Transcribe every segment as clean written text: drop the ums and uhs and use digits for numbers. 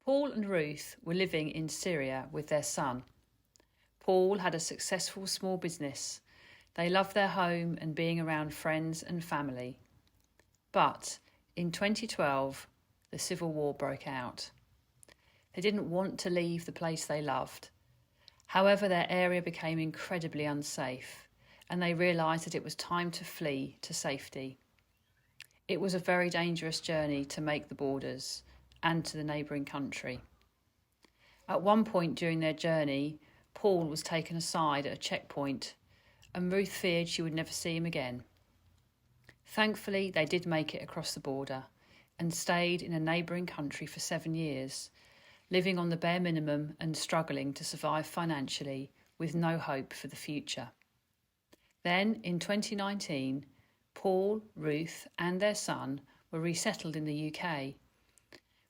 Paul and Ruth were living in Syria with their son. Paul had a successful small business. They loved their home and being around friends and family. But in 2012, the civil war broke out. They didn't want to leave the place they loved. However, their area became incredibly unsafe, and they realised that it was time to flee to safety. It was a very dangerous journey to make the borders and to the neighbouring country. At one point during their journey, Paul was taken aside at a checkpoint, and Ruth feared she would never see him again. Thankfully, they did make it across the border and stayed in a neighbouring country for 7 years, living on the bare minimum and struggling to survive financially with no hope for the future. Then, in 2019, Paul, Ruth and their son were resettled in the UK.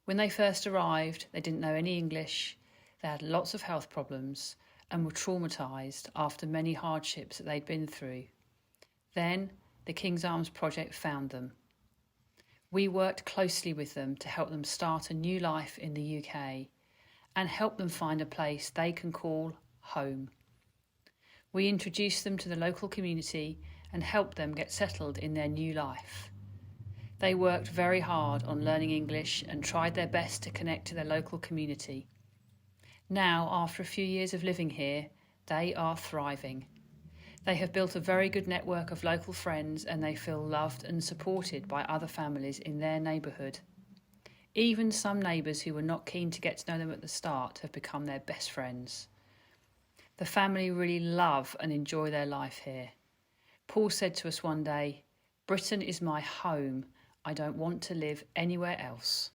When they first arrived, they didn't know any English, they had lots of health problems and were traumatised after many hardships that they'd been through. Then, the King's Arms Project found them. We worked closely with them to help them start a new life in the UK and help them find a place they can call home. We introduced them to the local community and helped them get settled in their new life. They worked very hard on learning English and tried their best to connect to their local community. Now, after a few years of living here, they are thriving. They have built a very good network of local friends and they feel loved and supported by other families in their neighbourhood. Even some neighbours who were not keen to get to know them at the start have become their best friends. The family really love and enjoy their life here. Paul said to us one day, "Britain is my home. I don't want to live anywhere else."